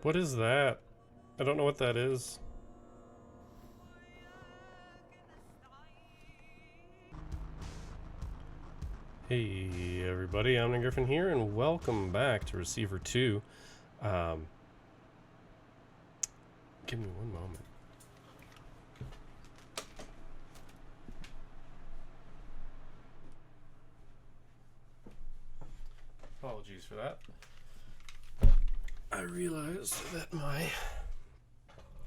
What is that? I don't know what that is. Hey everybody, I'm Nick Griffin here, and welcome back to Receiver 2. Give me one moment. Apologies for that. I realized that my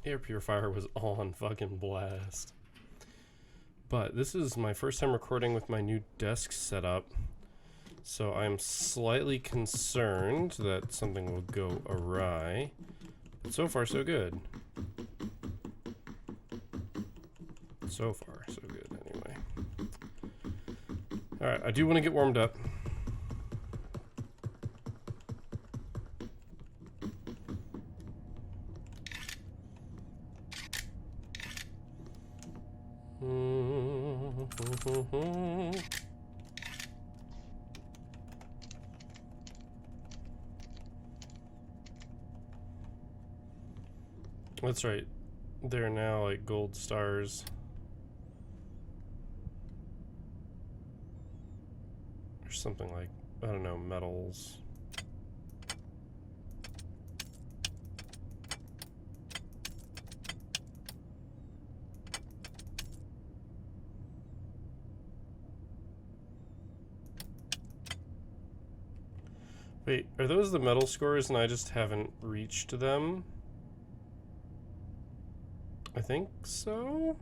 air purifier was on fucking blast. But this is my first time recording with my new desk setup, so I'm slightly concerned that something will go awry. But so far, so good. So far, so good, anyway. Alright, I do want to get warmed up. That's right. They're now like gold stars. Or something like, I don't know, medals. Wait, are those the medal scores and I just haven't reached them? I think so?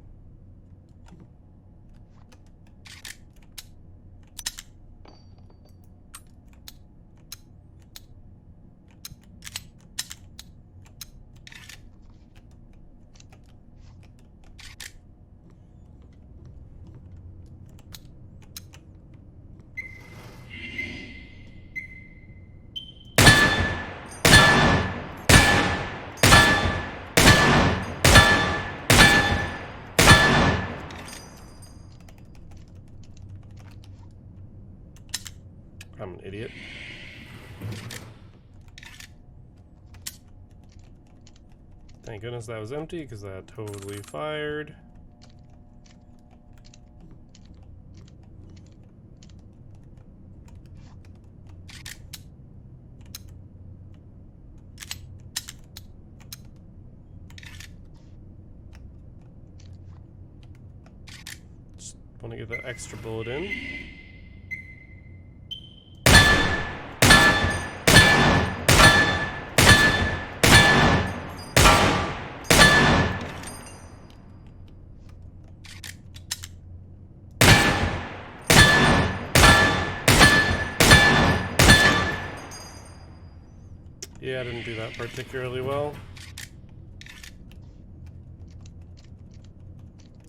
I'm an idiot. Thank goodness that was empty, because that totally fired. Just want to get that extra bullet in. Yeah, I didn't do that particularly well.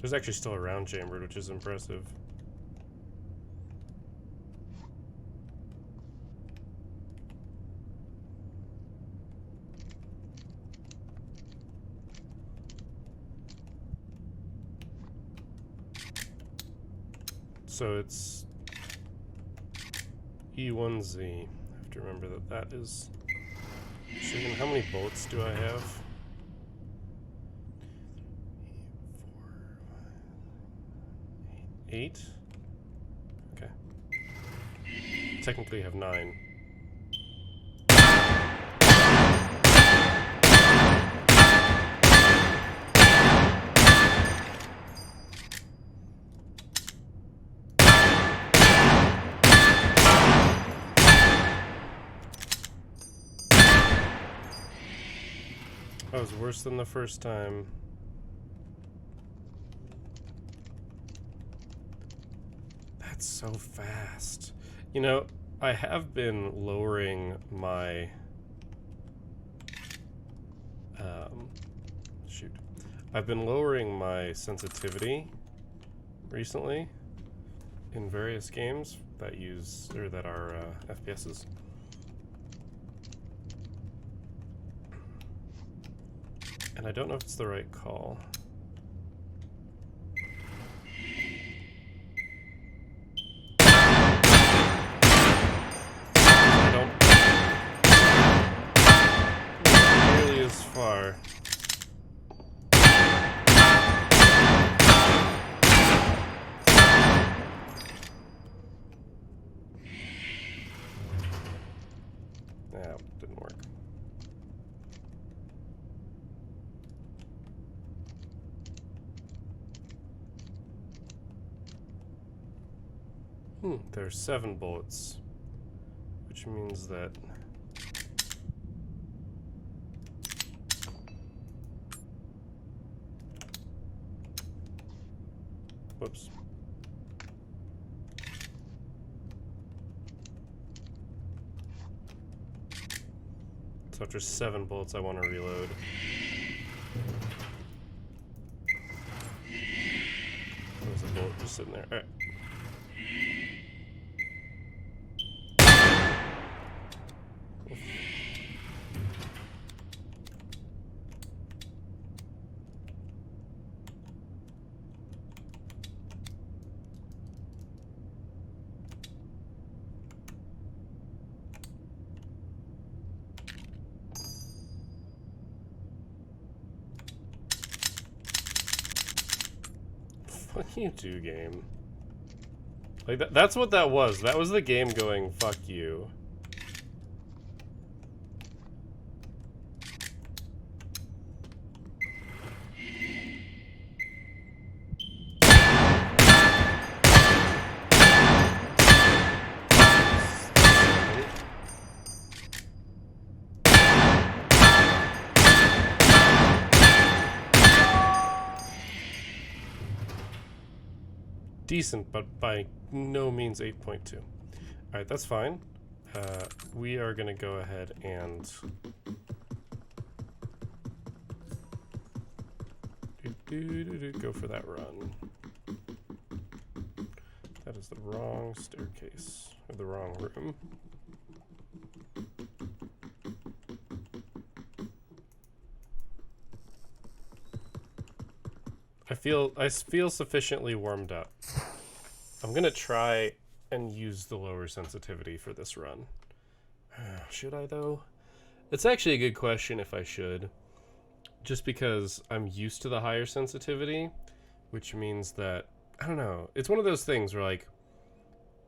There's actually still a round chambered, which is impressive. So it's E1Z. I have to remember that that is... Second, how many bullets do I have? 4, 5, 8. Okay. Technically have 9. That was worse than the first time. That's so fast. You know, I have been lowering my... shoot. I've been lowering my sensitivity recently in various games that use, or that are FPSs. And I don't know if it's the right call. I don't nearly There's 7 bullets, which means that whoops. So after 7 bullets, I want to reload. There's a bullet just sitting there. All right. Fuck you too, game. Like, that's what that was. That was the game going, fuck you. Decent, but by no means 8.2. Alright, that's fine. We are going to go ahead and go for that run. That is the wrong staircase, or the wrong room. I feel sufficiently warmed up. I'm gonna try and use the lower sensitivity for this run. Should I though? It's actually a good question if I should. Just because I'm used to the higher sensitivity, which means that, I don't know, it's one of those things where like,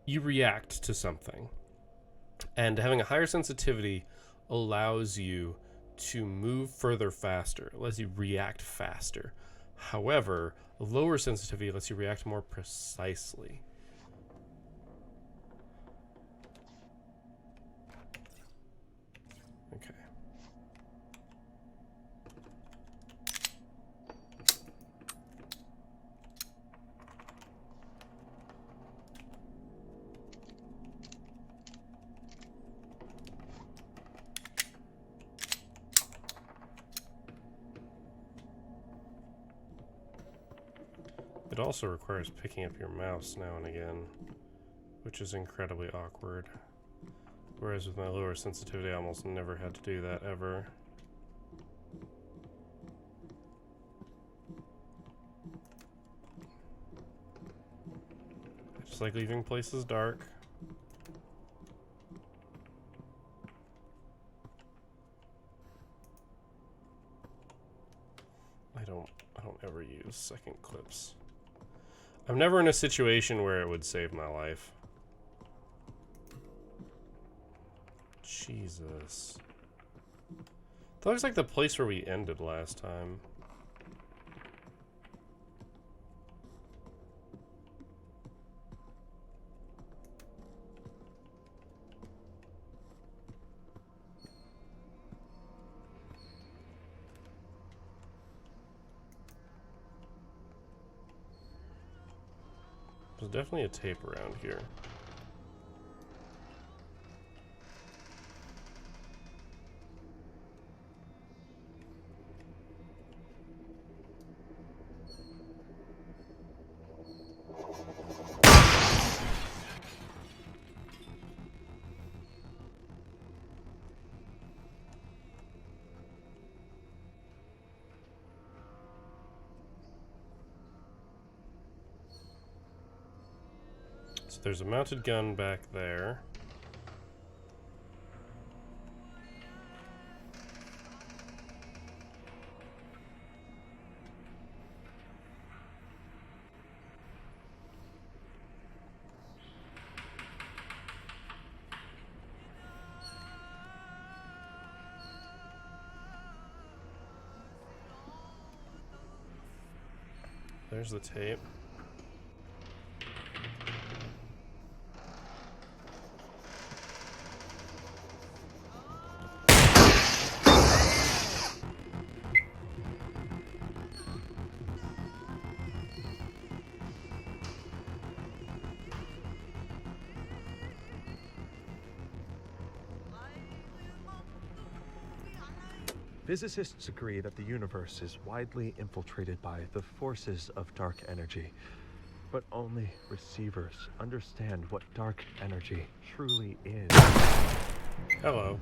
you react to something. And having a higher sensitivity allows you to move further faster, it lets you react faster. However, a lower sensitivity lets you react more precisely. Okay. It also requires picking up your mouse now and again, which is incredibly awkward. Whereas with my lower sensitivity, I almost never had to do that ever. I just like leaving places dark. I don't ever use second clips. I'm never in a situation where it would save my life. Jesus. That looks like the place where we ended last time. There's definitely a tape around here. So there's a mounted gun back there. There's the tape. Physicists agree that the universe is widely infiltrated by the forces of dark energy. But only receivers understand what dark energy truly is. Hello.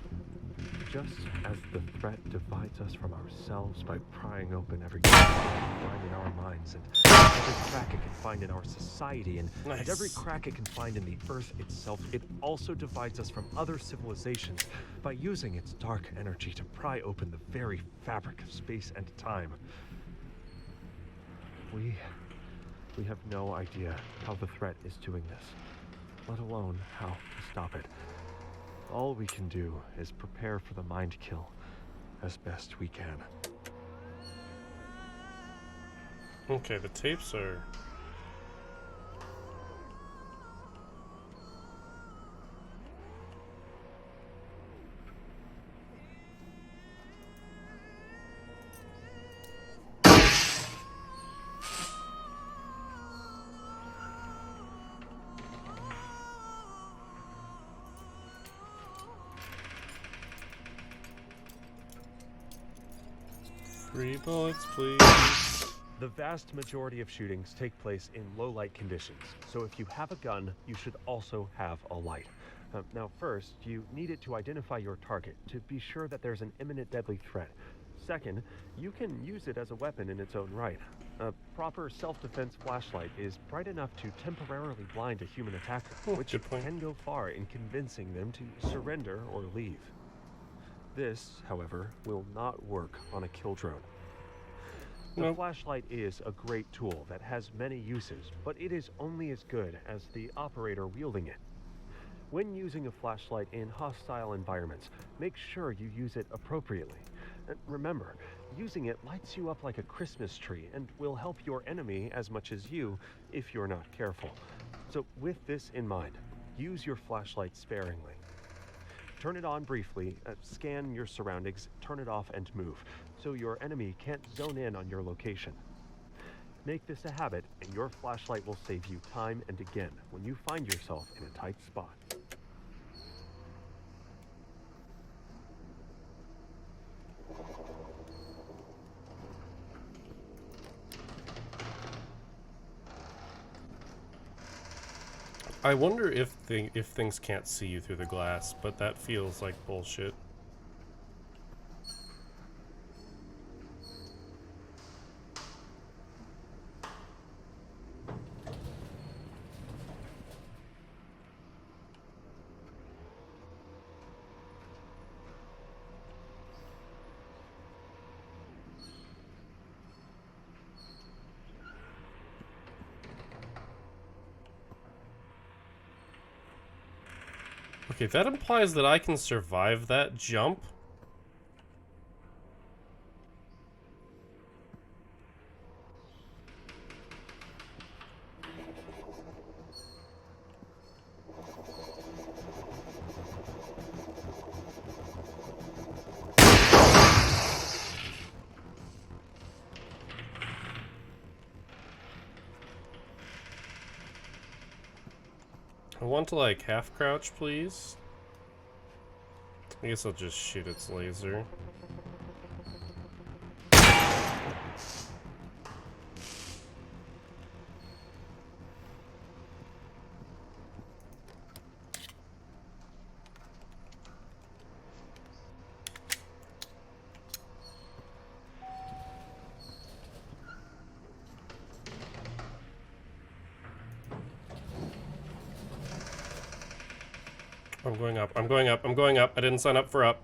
Just as the threat divides us from ourselves by prying open every crack it can find in our minds, and every crack it can find in our society, and every crack it can find in the earth itself, it also divides us from other civilizations by using its dark energy to pry open the very fabric of space and time. We have no idea how the threat is doing this, let alone how to stop it. All we can do is prepare for the mind kill as best we can. Okay, the tapes are... Free bullets, please. The vast majority of shootings take place in low light conditions, so if you have a gun, you should also have a light. Now first, you need it to identify your target, to be sure that there's an imminent deadly threat. Second, you can use it as a weapon in its own right. A proper self-defense flashlight is bright enough to temporarily blind a human attacker, which can go far in convincing them to surrender or leave. This, however, will not work on a kill drone. The flashlight is a great tool that has many uses, but it is only as good as the operator wielding it. When using a flashlight in hostile environments, make sure you use it appropriately. And remember, using it lights you up like a Christmas tree and will help your enemy as much as you if you're not careful. So with this in mind, use your flashlight sparingly. Turn it on briefly, scan your surroundings, turn it off and move, so your enemy can't zone in on your location. Make this a habit, and your flashlight will save you time and again when you find yourself in a tight spot. I wonder if things can't see you through the glass, but that feels like bullshit. Okay, that implies that I can survive that jump. I want to, like, half crouch, please. I guess I'll just shoot its laser. I'm going up, I'm going up, I'm going up. I didn't sign up for up.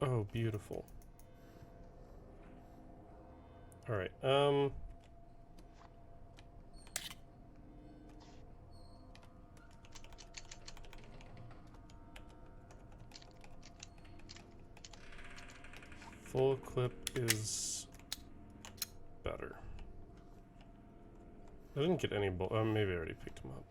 Oh, beautiful. Alright, Full clip is better. I didn't get any maybe I already picked them up.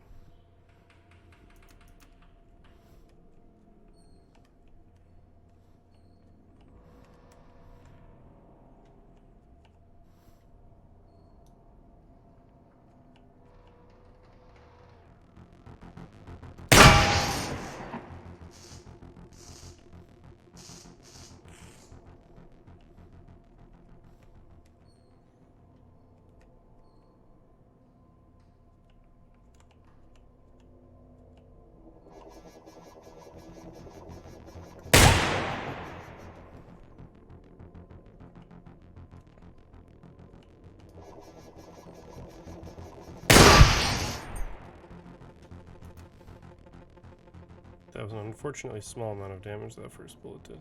That was an unfortunately small amount of damage that first bullet did.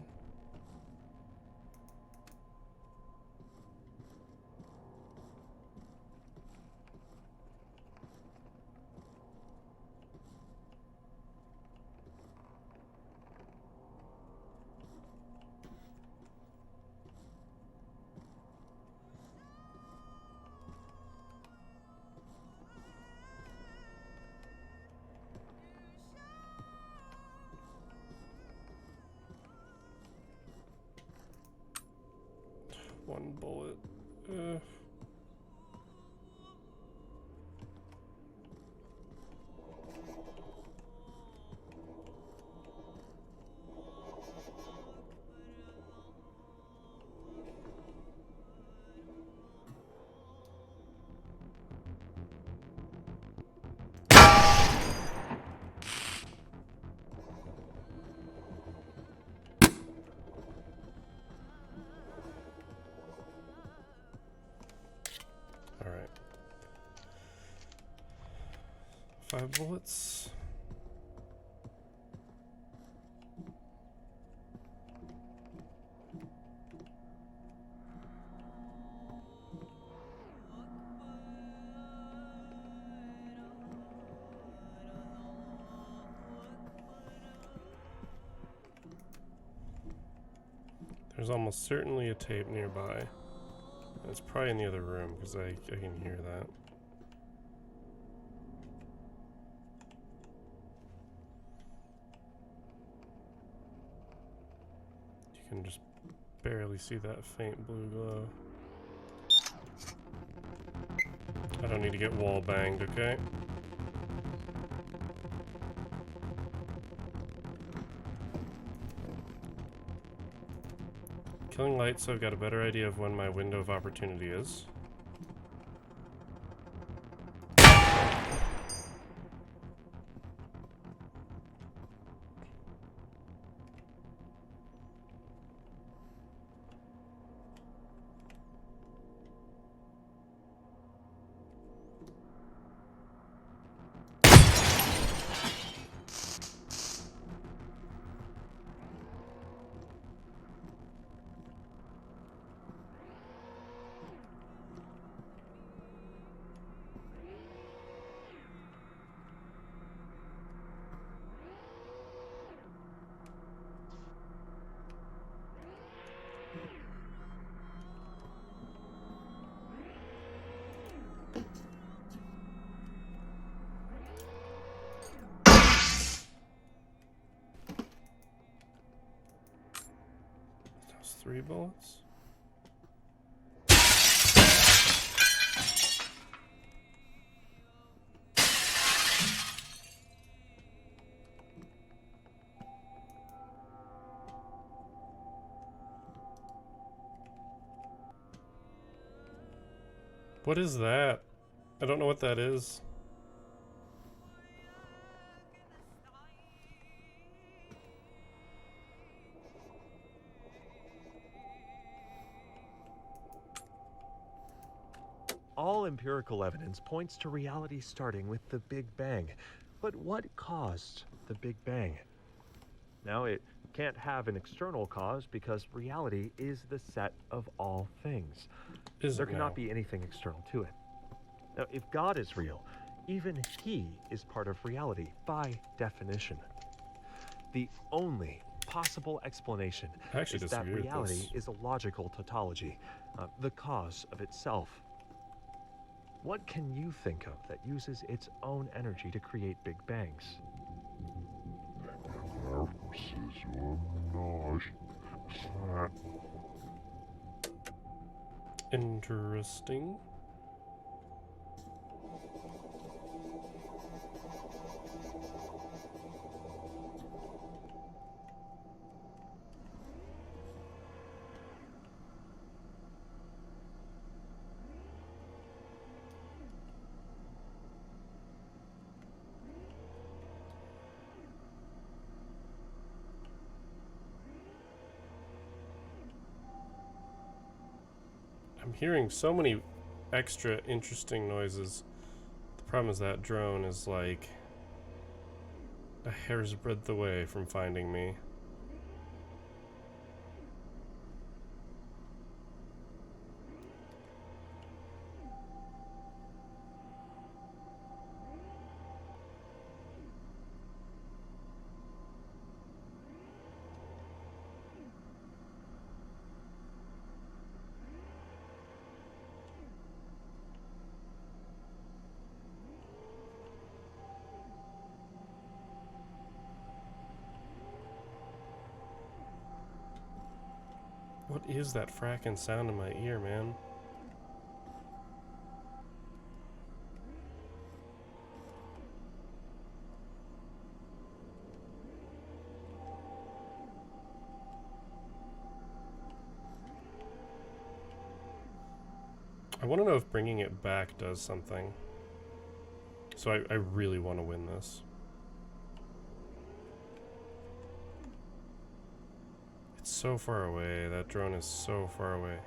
One bullet. All right. 5 bullets. There's almost certainly a tape nearby. It's probably in the other room because I can hear that. You can just barely see that faint blue glow. I don't need to get wall banged, okay? Killing lights, so I've got a better idea of when my window of opportunity is. That's 3 bullets. What is that? I don't know what that is. All empirical evidence points to reality starting with the Big Bang. But what caused the Big Bang? Now, it can't have an external cause because reality is the set of all things. There cannot be anything external to it. Now, if God is real, even He is part of reality by definition. The only possible explanation I actually is that disagree with reality this. is a logical tautology, the cause of itself. What can you think of that uses its own energy to create big bangs? Interesting. I'm hearing so many extra interesting noises. The problem is that drone is like a hair's breadth away from finding me. What is that fracking sound in my ear, man? I want to know if bringing it back does something. So I really want to win this. It's so far away. That drone is so far away.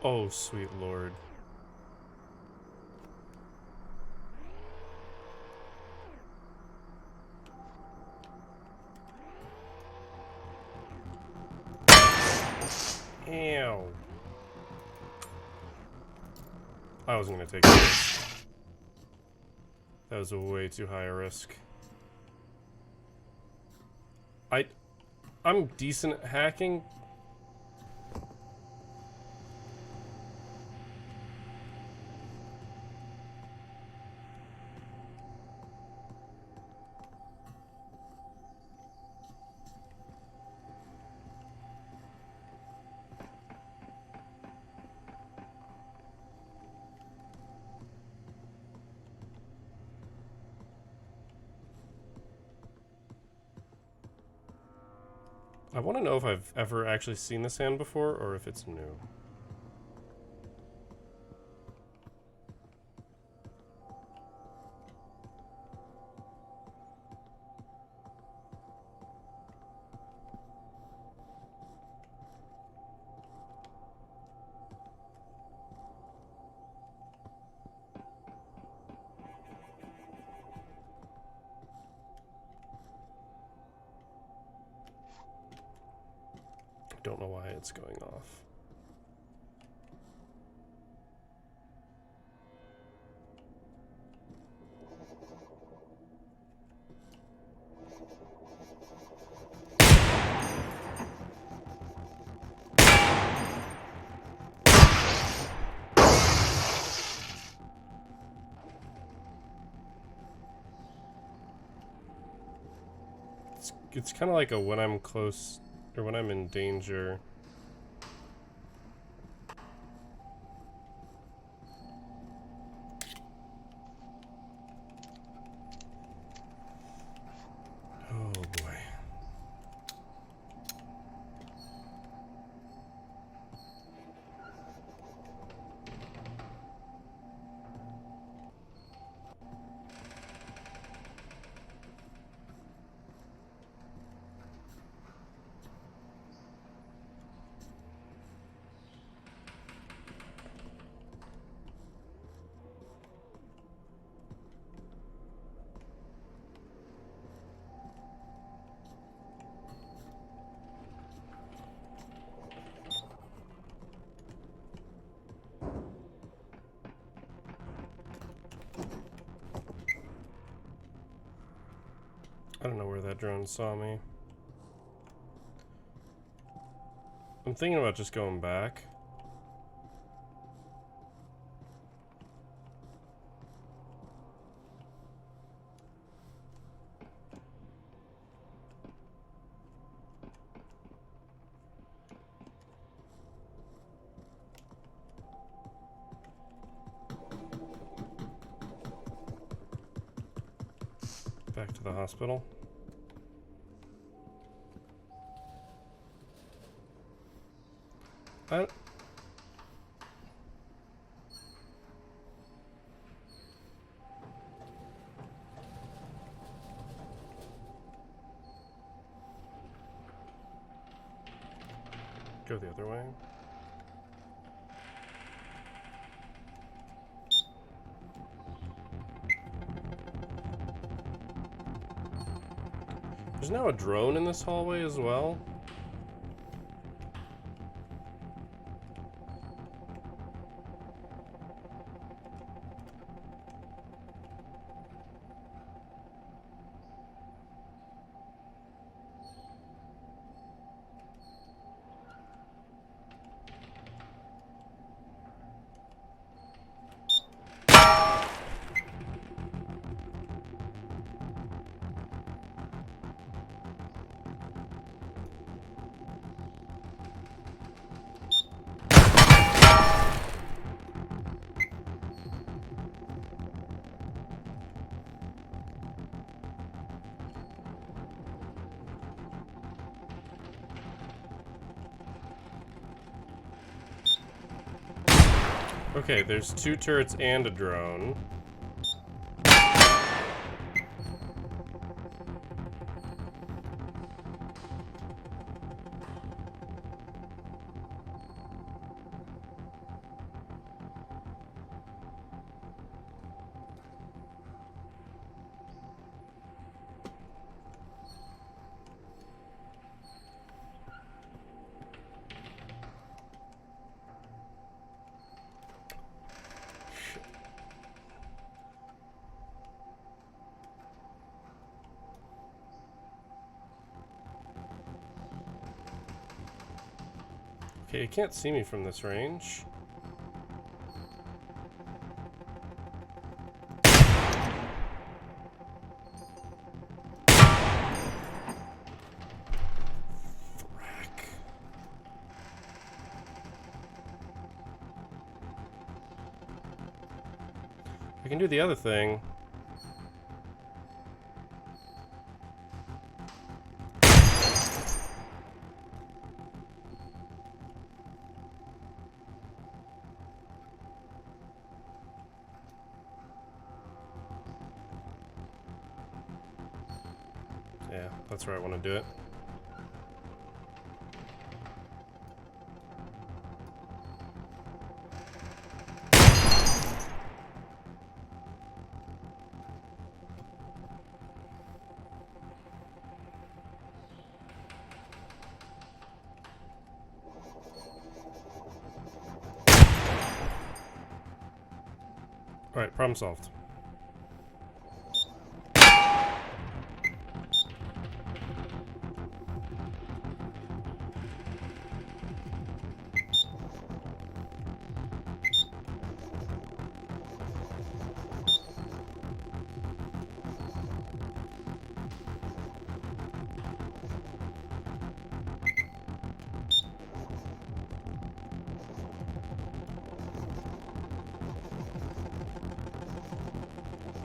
Oh, sweet lord. Ew. I wasn't gonna take this. That was a way too high a risk. I'm decent at hacking. I want to know if I've ever actually seen this hand before or if it's new. I don't know why it's going off. It's kind of like a when I'm close or when I'm in danger. Oh boy. I don't know where that drone saw me. I'm thinking about just going back. Back to the hospital. Go the other way. There's now a drone in this hallway as well. Okay, there's 2 turrets and a drone. Okay, you can't see me from this range. Frack. I can do the other thing. Yeah, that's where I want to do it. Alright, problem solved.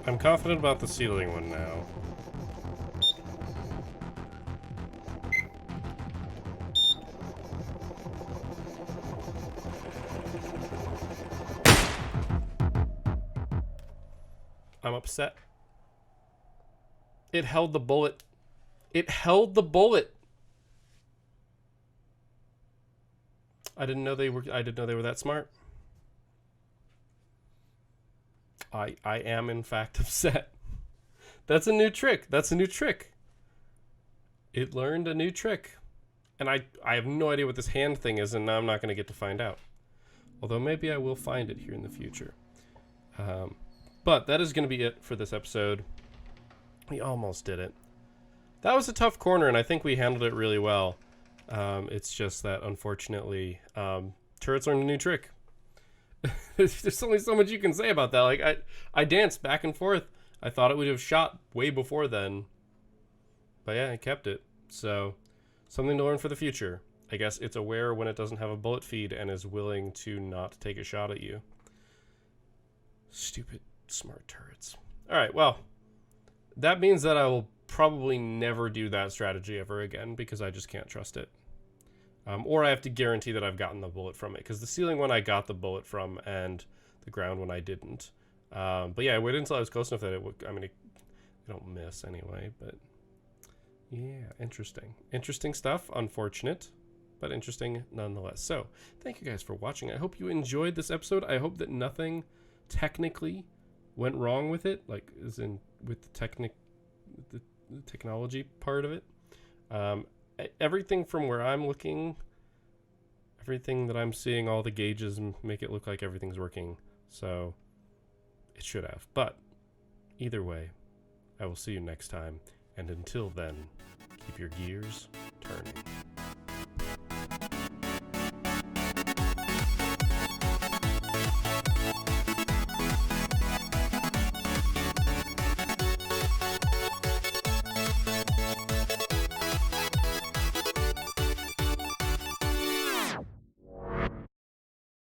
I'm confident about the ceiling one now. I'm upset. It held the bullet. It held the bullet. I didn't know they were that smart. I am in fact upset. That's a new trick. That's a new trick. It learned a new trick. And I have no idea what this hand thing is, and now I'm not going to get to find out. Although maybe I will find it here in the future. But that is going to be it for this episode. We almost did it. That was a tough corner, and I think we handled it really well. It's just that, unfortunately, turrets learned a new trick. There's only so much you can say about that. Like, I danced back and forth. I thought it would have shot way before then. But yeah, I kept it. So, something to learn for the future. I guess it's aware when it doesn't have a bullet feed and is willing to not take a shot at you. Stupid smart turrets. Alright, well, that means that I will probably never do that strategy ever again because I just can't trust it. Or I have to guarantee that I've gotten the bullet from it, because the ceiling one I got the bullet from and the ground one I didn't. But yeah, I waited until I was close enough that it would, I mean, I don't miss anyway, but yeah, interesting. Interesting stuff, unfortunate, but interesting nonetheless. So, thank you guys for watching. I hope you enjoyed this episode. I hope that nothing technically went wrong with it, like as in with the technology part of it. Everything from where I'm looking, everything that I'm seeing, all the gauges make it look like everything's working. So it should have. But either way, I will see you next time. And until then, keep your gears turning.